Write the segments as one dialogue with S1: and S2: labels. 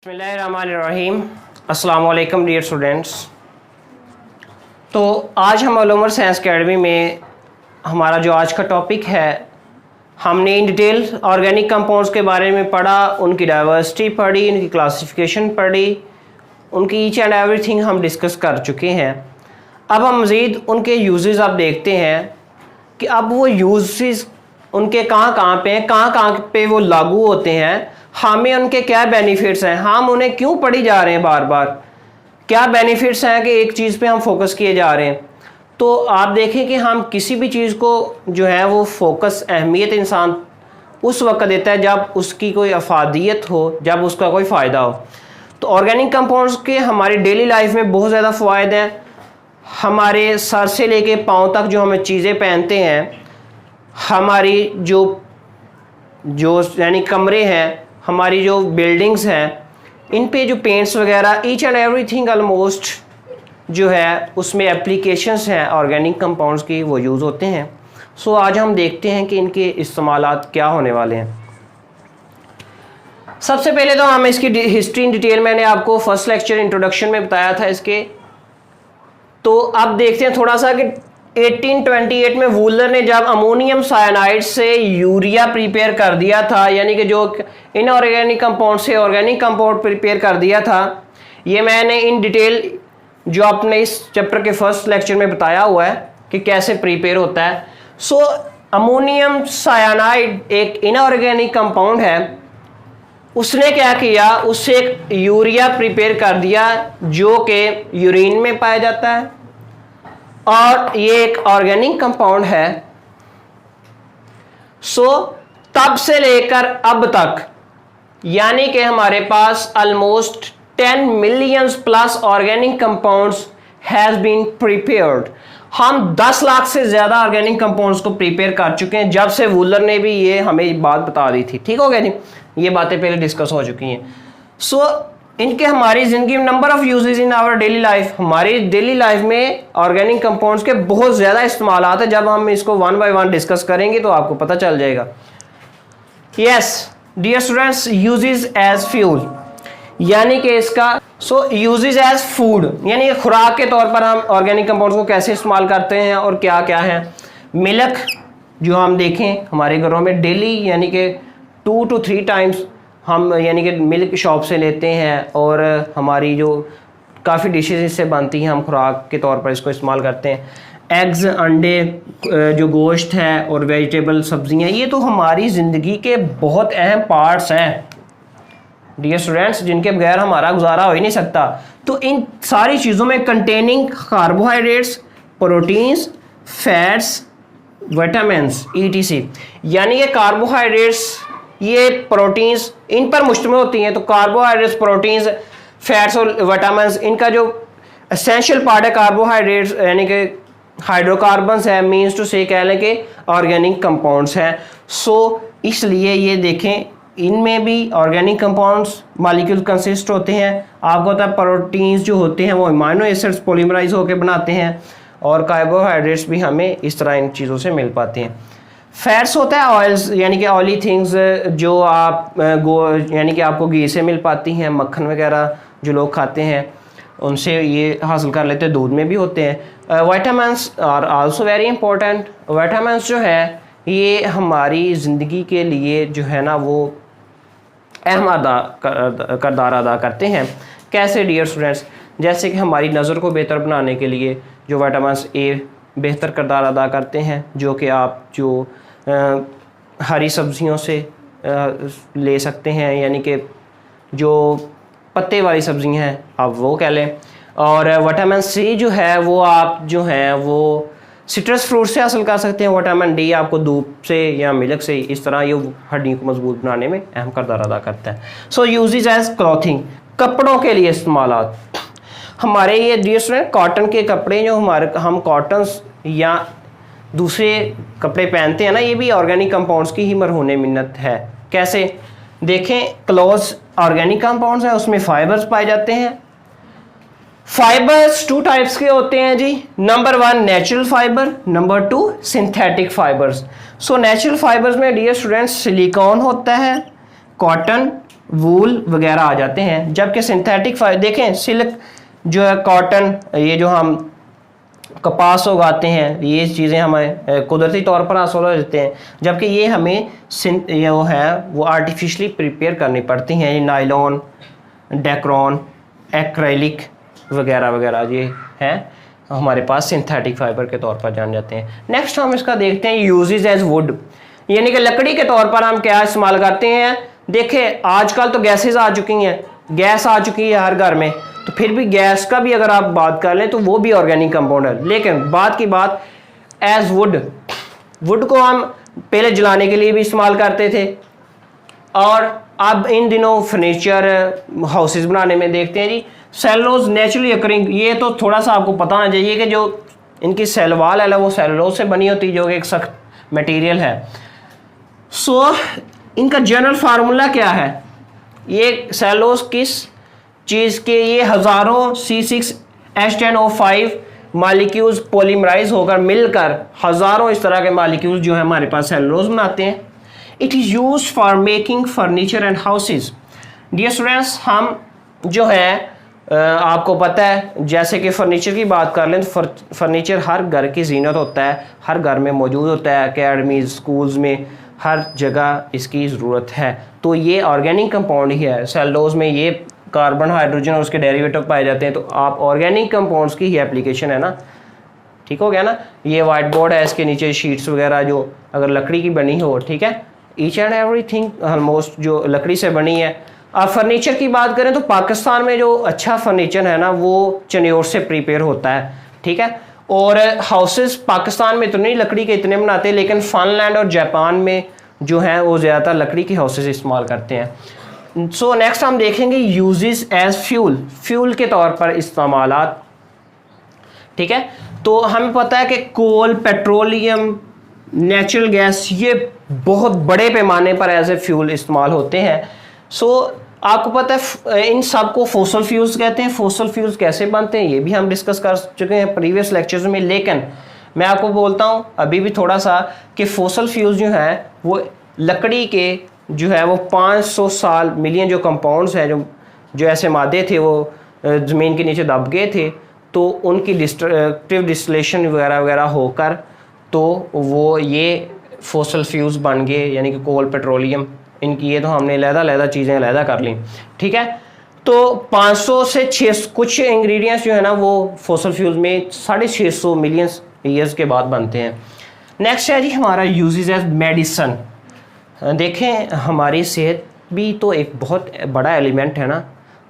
S1: बिस्मिल्लाहिर्रहमानिर्रहीम। अस्सलाम वालेकुम डियर स्टूडेंट्स। तो आज हम ऑल साइंस अकेडमी में हमारा जो आज का टॉपिक है, हमने इन डिटेल ऑर्गेनिक कंपाउंड्स के बारे में पढ़ा, उनकी डाइवर्सिटी पढ़ी, उनकी क्लासिफिकेशन पढ़ी, उनकी ईच एंड एवरीथिंग हम डिस्कस कर चुके हैं। अब हम मज़ीद उनके यूजेस अब देखते हैं कि अब वो यूजेस उनके कहाँ पे हैं, कहाँ पे वो लागू होते हैं, हमें उनके क्या बेनिफिट्स हैं, हम उन्हें क्यों पढ़ी जा रहे हैं बार बार, क्या बेनिफिट्स हैं कि एक चीज़ पे हम फोकस किए जा रहे हैं। तो आप देखें कि हम किसी भी चीज़ को जो है वो फोकस अहमियत इंसान उस वक्त देता है जब उसकी कोई अफादियत हो, जब उसका कोई फ़ायदा हो। तो ऑर्गेनिक कंपाउंड्स के हमारी डेली लाइफ में बहुत ज़्यादा फ़ायदे हैं। हमारे सर से लेके पाँव तक जो हमें चीज़ें पहनते हैं, हमारी जो यानी कमरे हैं, हमारी जो बिल्डिंग्स हैं, इन पे जो पेंट्स वगैरह ईच एंड एवरीथिंग ऑलमोस्ट जो है उसमें एप्लीकेशंस हैं ऑर्गेनिक कंपाउंड्स की, वो यूज़ होते हैं। सो आज हम देखते हैं कि इनके इस्तेमालात क्या होने वाले हैं। सबसे पहले तो हम इसकी हिस्ट्री इन डिटेल मैंने आपको फर्स्ट लेक्चर इंट्रोडक्शन में बताया था इसके। तो अब देखते हैं थोड़ा सा कि 1828 में वूलर ने जब अमोनियम साइनाइड से यूरिया प्रिपेयर कर दिया था, यानी कि जो इनऑर्गेनिक कंपाउंड से ऑर्गेनिक कंपाउंड प्रिपेयर कर दिया था, ये मैंने इन डिटेल जो अपने इस चैप्टर के फर्स्ट लेक्चर में बताया हुआ है कि कैसे प्रिपेयर होता है। सो अमोनियम साइनाइड एक इनऑर्गेनिक कंपाउंड है, उसने क्या किया, उससे एक यूरिया प्रिपेयर कर दिया जो कि यूरिन में पाया जाता है, और ये एक ऑर्गेनिक कंपाउंड है। सो तब से लेकर अब तक यानी कि हमारे पास almost 10 million plus organic compounds has been prepared. हम 10 लाख से ज्यादा ऑर्गेनिक कंपाउंड्स को प्रिपेयर कर चुके हैं जब से वूलर ने भी ये हमें बात बता दी थी। ठीक हो गया जी, ये बातें पहले डिस्कस हो चुकी हैं। सो इनके हमारी ज़िंदगी में number of uses in our daily life, हमारी डेली लाइफ में ऑर्गेनिक कंपाउंड्स के बहुत ज़्यादा इस्तेमाल आते हैं। जब हम इसको वन बाय वन डिस्कस करेंगे तो आपको पता चल जाएगा। Yes dear students, uses as fuel, यानी कि इसका यूजेस एज फूड, यानी खुराक के तौर पर हम ऑर्गेनिक कंपाउंड्स को कैसे इस्तेमाल करते हैं और क्या क्या है। मिल्क जो हम देखें हमारे घरों में डेली यानी कि 2 to 3 टाइम्स हम यानी कि मिल्क शॉप से लेते हैं, और हमारी जो काफ़ी डिशेस इससे बनती हैं, हम खुराक के तौर पर इसको इस्तेमाल करते हैं। एग्स, अंडे, जो गोश्त है और वेजिटेबल सब्जियां, ये तो हमारी ज़िंदगी के बहुत अहम पार्ट्स हैं डियर स्टूडेंट्स, जिनके बगैर हमारा गुजारा हो ही नहीं सकता। तो इन सारी चीज़ों में containing carbohydrates, proteins, fats, vitamins ETC, यानी ये कार्बोहाइड्रेट्स, ये प्रोटीन्स इन पर मुश्तमिल होती हैं। तो कार्बोहाइड्रेट्स, प्रोटीन्स, फैट्स और विटामिन्स, इनका जो एसेंशियल पार्ट है कार्बोहाइड्रेट्स यानी कि हाइड्रोकार्बन्स है, मीन्स टू से कह लें कि ऑर्गेनिक कंपाउंड्स हैं। सो इसलिए ये देखें इनमें भी ऑर्गेनिक कंपाउंड्स मॉलिक्यूल कंसिस्ट होते हैं। आपको पता है प्रोटीन्स जो होते हैं वो अमीनो एसिड्स पॉलीमराइज होकर बनाते हैं, और कार्बोहाइड्रेट्स भी हमें इस तरह इन चीज़ों से मिल पाते हैं। फैट्स होता है ऑयल्स, यानी कि ऑयली थिंग्स जो आप यानी कि आपको घी से मिल पाती हैं, मक्खन वगैरह जो लोग खाते हैं उनसे ये हासिल कर लेते हैं, दूध में भी होते हैं। Vitamins are also very important. Vitamins जो है ये हमारी ज़िंदगी के लिए जो है ना वो अहम किरदार अदा करते हैं। कैसे डियर स्टूडेंट्स, जैसे कि हमारी नज़र को बेहतर बनाने के लिए जो विटामिन्स ए बेहतर किरदार अदा करते हैं, जो कि आप जो हरी सब्जियों से ले सकते हैं, यानी कि जो पत्ते वाली सब्जियां हैं आप वो कह लें। और विटामिन C जो है वो आप जो हैं वो सिट्रस फ्रूट से हासिल कर सकते हैं। विटामिन D आपको धूप से या मिल्क से, इस तरह ये हड्डियों को मजबूत बनाने में अहम किरदार अदा करता है। सो यूजेस एज क्लॉथिंग, कपड़ों के लिए इस्तेमालात। हमारे ये डियर स्टूडेंट कॉटन के कपड़े जो हम कॉटन्स या दूसरे कपड़े पहनते हैं ना, ये भी ऑर्गेनिक कंपाउंड्स की ही मरहून मिन्नत है। कैसे देखें, क्लॉथ्स ऑर्गेनिक कंपाउंड्स हैं, उसमें फाइबर्स पाए जाते हैं। फाइबर्स 2 टाइप्स के होते हैं जी। Number 1 natural fibre, number 2 synthetic fibres. So natural fibres में डियर स्टूडेंट्स सिलिकॉन होता है, कॉटन, वूल वगैरह आ जाते हैं। जबकि सिंथेटिक फाइबर देखें, सिल्क जो है, कॉटन, ये जो हम कपास उगाते हैं, ये चीज़ें हमें कुदरती तौर पर हासिल हो जाते हैं, जबकि ये हमें ये वो है वो आर्टिफिशियली प्रिपेयर करनी पड़ती हैं। ये नायलॉन, डेक्रॉन, एक्रेलिक वगैरह वगैरह ये हैं हमारे पास सिंथेटिक फाइबर के तौर पर जान जाते हैं। नेक्स्ट हम इसका देखते हैं यूजेस एज वुड, यानी कि लकड़ी के तौर पर हम क्या इस्तेमाल करते हैं। देखें आजकल तो गैसेज आ चुकी हैं, गैस आ चुकी है हर घर में, तो फिर भी गैस का भी अगर आप बात कर लें तो वो भी ऑर्गेनिक कंपाउंड है। लेकिन बात की बात एज वुड, वुड को हम पहले जलाने के लिए भी इस्तेमाल करते थे, और अब इन दिनों फर्नीचर हाउसेज बनाने में देखते हैं जी सेलुलोज नेचुरली अकरिंग। ये तो थोड़ा सा आपको पता होना चाहिए कि जो इनकी सेलवाल है वो सेलुलोज से बनी होती है, जो कि एक सख्त मटेरियल है। सो इनका जनरल फार्मूला क्या है, ये सेलुलोज किस चीज़ के, ये हज़ारों C6H10O5 मालिक्यूल्स पॉलीमराइज होकर मिलकर हज़ारों इस तरह के मालिक्यूल्स जो है हमारे पास सेलुलोज बनाते हैं। It is use for making furniture and houses. Dear students, हम जो है आपको पता है जैसे कि फ़र्नीचर की बात कर लें तो फर्नीचर हर घर की जीनत होता है, हर घर में मौजूद होता है, अकेडमीज, स्कूल्स में हर जगह इसकी ज़रूरत है। तो ये ऑर्गेनिक कंपाउंड ही है। सेलुलोज में ये कार्बन, हाइड्रोजन और उसके डेरिवेटिव पाए जाते हैं, तो आप ऑर्गेनिक कंपाउंड्स की ही एप्लीकेशन है ना। ठीक हो गया ना। ये वाइट बोर्ड है, इसके नीचे शीट्स वगैरह जो अगर लकड़ी की बनी हो, ठीक है, ईच एंड एवरीथिंग ऑलमोस्ट जो लकड़ी से बनी है। अब फर्नीचर की बात करें तो पाकिस्तान में जो अच्छा फर्नीचर है ना वो चनियोर से प्रिपेयर होता है, ठीक है। और हाउसेस पाकिस्तान में तो नहीं लकड़ी के इतने बनाते, लेकिन फिनलैंड और जापान में जो है वो ज़्यादातर लकड़ी के हाउसेस इस्तेमाल करते हैं। सो नेक्स्ट हम देखेंगे यूजेस एज फ्यूल, फ्यूल के तौर पर इस्तेमालात, ठीक है। तो हमें पता है कि कोल, पेट्रोलियम, नेचुरल गैस ये बहुत बड़े पैमाने पर एज ए फ्यूल इस्तेमाल होते हैं। सो आपको पता है इन सब को फोसल फ्यूल्स कहते हैं। फोसल फ्यूल्स कैसे बनते हैं ये भी हम डिस्कस कर चुके हैं प्रीवियस लेक्चर्स में, लेकिन मैं आपको बोलता हूँ अभी भी थोड़ा सा कि फोसल फ्यूल्स जो हैं वो लकड़ी के जो है वो 500 साल मिलियन जो कंपाउंड्स हैं जो ऐसे मादे थे वो ज़मीन के नीचे दब गए थे, तो उनकी डिस्ट्रक्टिव डिस्टिलेशन वगैरह वगैरह होकर तो वो ये फोसल फ्यूल्स बन गए, यानी कि कोल, पेट्रोलियम, इनकी ये तो हमने अलग-अलग चीज़ें अलग कर ली, ठीक है। तो 500 से 600 कुछ इंग्रेडिएंट्स जो है ना वो फोसल फ्यूल्स में 650 मिलियन ईयर्स के बाद बनते हैं। नेक्स्ट है जी हमारा यूजेस एज मेडिसन। देखें हमारी सेहत भी तो एक बहुत बड़ा एलिमेंट है ना,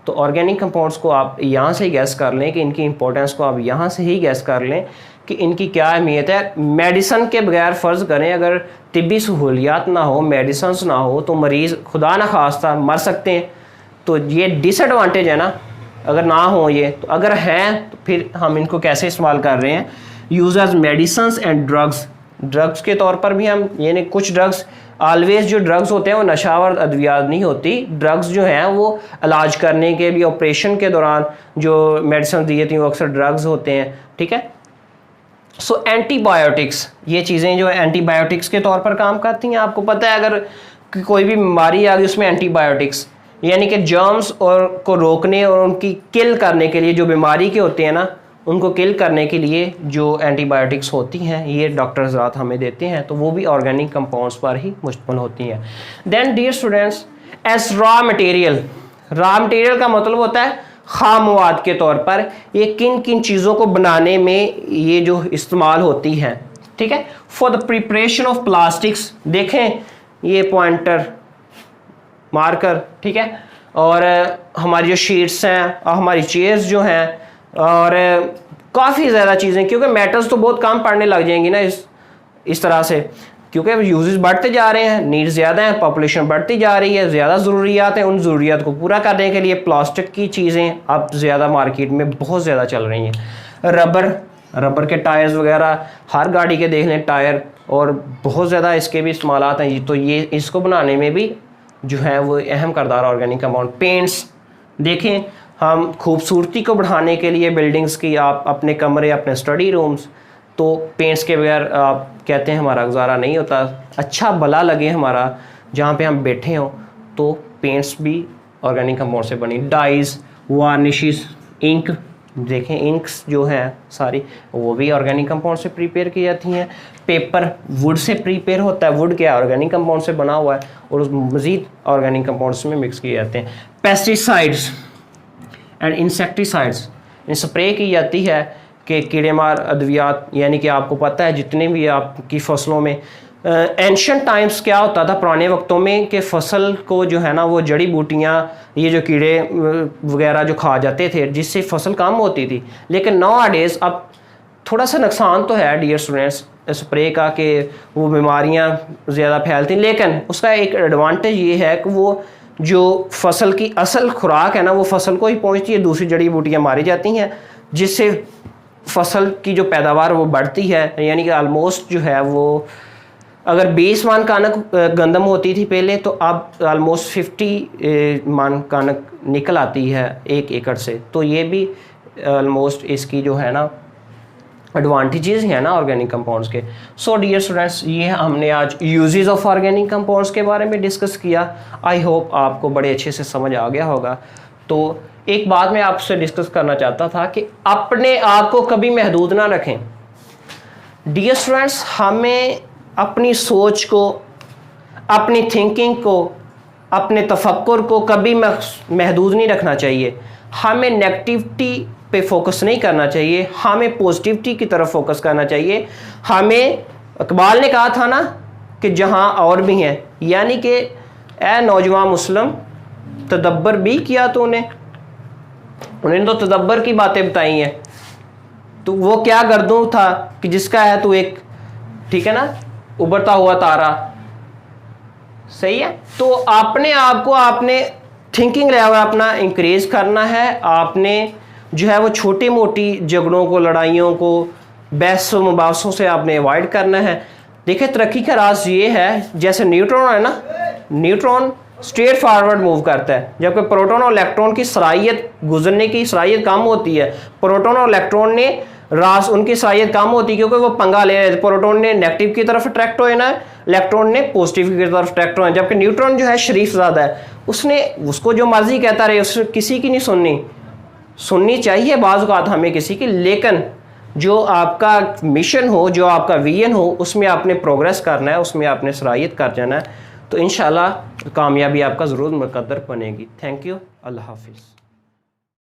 S1: तो ऑर्गेनिक कंपाउंड्स को आप यहाँ से ही गैस कर लें कि इनकी इंपॉर्टेंस को आप यहाँ से ही गैस कर लें कि इनकी क्या अहमियत है। मेडिसन के बगैर फ़र्ज़ करें अगर तिब्बी सहूलियात ना हो, मेडिसन्स ना हो, तो मरीज़ खुदा न खास्ता मर सकते हैं। तो ये डिसएडवांटेज है ना अगर ना हो ये, तो अगर हैं तो फिर हम इनको कैसे इस्तेमाल कर रहे हैं, use as medicines and drugs. Drugs के तौर पर भी हम, यानी कुछ ड्रग्स ऑलवेज जो ड्रग्स होते हैं वो नशावर अद्वियात नहीं होती। ड्रग्स जो हैं वो इलाज करने के लिए, ऑपरेशन के दौरान जो मेडिसिन दी जाती हैं वो अक्सर ड्रग्स होते हैं, ठीक है। सो एंटीबायोटिक्स, ये चीज़ें जो एंटीबायोटिक्स के तौर पर काम करती हैं। आपको पता है अगर कोई भी बीमारी आ गई उसमें एंटीबायोटिक्स, यानी कि जर्म्स और को रोकने और उनकी किल करने के लिए, जो बीमारी के होते हैं ना उनको किल करने के लिए जो एंटीबायोटिक्स होती हैं ये डॉक्टर हज़रात हमें देते हैं, तो वो भी ऑर्गेनिक कंपाउंड्स पर ही मुश्तमिल होती हैं। Then dear students, as raw material, raw material का मतलब होता है खाम मवाद के तौर पर ये किन किन चीज़ों को बनाने में ये जो इस्तेमाल होती हैं, ठीक है। For the preparation of plastics, देखें ये पॉइंटर मार्कर, ठीक है, और हमारी जो शीट्स हैं और हमारी चेयर्स जो हैं और काफ़ी ज़्यादा चीज़ें, क्योंकि मेटल्स तो बहुत कम पड़ने लग जाएंगी ना इस तरह से, क्योंकि यूजेस बढ़ते जा रहे हैं, नीड्स ज़्यादा हैं, पॉपुलेशन बढ़ती जा रही है, ज़्यादा ज़रूरियात हैं। उन ज़रूरियात को पूरा करने के लिए प्लास्टिक की चीज़ें अब ज़्यादा मार्केट में बहुत ज़्यादा चल रही हैं। रबर के टायर्स वगैरह हर गाड़ी के देख लें टायर, और बहुत ज़्यादा इसके भी इस्तेमालात हैं, तो ये इसको बनाने में भी जो है वो अहम किरदार ऑर्गेनिक कंपाउंड। पेंट्स देखें, हम खूबसूरती को बढ़ाने के लिए बिल्डिंग्स की, आप अपने कमरे, अपने स्टडी रूम्स, तो पेंट्स के बगैर आप कहते हैं हमारा गुजारा नहीं होता। अच्छा भला लगे हमारा जहाँ पे हम बैठे हों, तो पेंट्स भी ऑर्गेनिक कंपाउंड से बनी, डाइज, वार्निशेस, इंक, देखें इंक्स जो है सारी वो भी ऑर्गेनिक कंपाउंड से प्रिपेयर की जाती हैं। पेपर वुड से प्रिपेयर होता है, वुड क्या ऑर्गेनिक कंपाउंड से बना हुआ है और उस मज़ीद ऑर्गेनिक कंपाउंड्स में मिक्स किए जाते हैं। पेस्टिसाइड्स एंड इंसेक्टिसाइड्स स्प्रे की जाती है कि कीड़े मार अद्वियात, यानी कि आपको पता है जितने भी आपकी फसलों में एंशियंट टाइम्स क्या होता था पुराने वक्तों में कि फसल को जो है ना वो जड़ी बूटियाँ ये जो कीड़े वगैरह जो खा जाते थे जिससे फसल कम होती थी। लेकिन नाउ डेज अब थोड़ा सा नुकसान तो है डियर स्टूडेंट्स स्प्रे का कि वो बीमारियाँ ज़्यादा फैलती, लेकिन उसका एक एडवांटेज ये है कि वो जो फसल की असल खुराक है ना वो फसल को ही पहुँचती है, दूसरी जड़ी बूटियाँ मारी जाती हैं जिससे फसल की जो पैदावार वो बढ़ती है। यानी कि आलमोस्ट जो है वो अगर 20 मन कनक गंदम होती थी पहले तो अब आलमोस्ट 50 मन कनक निकल आती है 1 एकड़ से। तो ये भी आलमोस्ट इसकी जो है ना एडवांटेजेस हैं ना ऑर्गेनिक कंपाउंड्स के। सो डियर स्टूडेंट्स ये हमने आज यूजेस ऑफ ऑर्गेनिक कंपाउंड्स के बारे में डिस्कस किया। आई होप आपको बड़े अच्छे से समझ आ गया होगा। तो एक बात मैं आपसे डिस्कस करना चाहता था कि अपने आप को कभी महदूद ना रखें। डियर स्टूडेंट्स हमें अपनी सोच को, अपनी थिंकिंग को, अपने तफक्कुर को कभी महदूद नहीं रखना चाहिए। हमें नेगेटिविटी पे फोकस नहीं करना चाहिए, हमें पॉजिटिविटी की तरफ फोकस करना चाहिए। हमें इकबाल ने कहा था ना कि जहाँ और भी हैं, यानी कि ए नौजवान मुस्लिम तदब्बर भी किया तो उन्हें तो तदब्बर की बातें बताई हैं। तो वो क्या गर्दों था कि जिसका है तो एक, ठीक है ना, उभरता हुआ तारा, सही है। तो अपने आप को आपने थिंकिंग लेवल अपना इंक्रीज करना है। आपने जो है वो छोटी मोटी झगड़ों को, लड़ाइयों को, बहस व मुबाहसों से आपने अवॉइड करना है। देखिए तरक्की का राज ये है, जैसे न्यूट्रॉन है ना, न्यूट्रॉन स्ट्रेट फॉरवर्ड मूव करता है जबकि प्रोटॉन और इलेक्ट्रॉन की सलाहियत गुजरने की सलाहियत कम होती है। प्रोटॉन और इलेक्ट्रॉन ने रास उनकी सलाहियत कम होती है क्योंकि वो पंगा ले रहे थे। प्रोटॉन ने नेगेटिव की तरफ अट्रैक्ट हो ना, इलेक्ट्रॉन ने पॉजिटिव की तरफ अट्रैक्ट हो, जबकि न्यूट्रॉन जो है शरीफ ज़्यादा है, उसने उसको जो मर्जी कहता रहे, उसने किसी की नहीं सुननी चाहिए बाज़ औक़ात हमें किसी की, लेकिन जो आपका मिशन हो, जो आपका विजन हो, उसमें आपने प्रोग्रेस करना है, उसमें आपने सलाहियत कर जाना है। तो इंशाल्लाह कामयाबी आपका ज़रूर मुकद्दर बनेगी। थैंक यू, अल्लाह हाफिज़।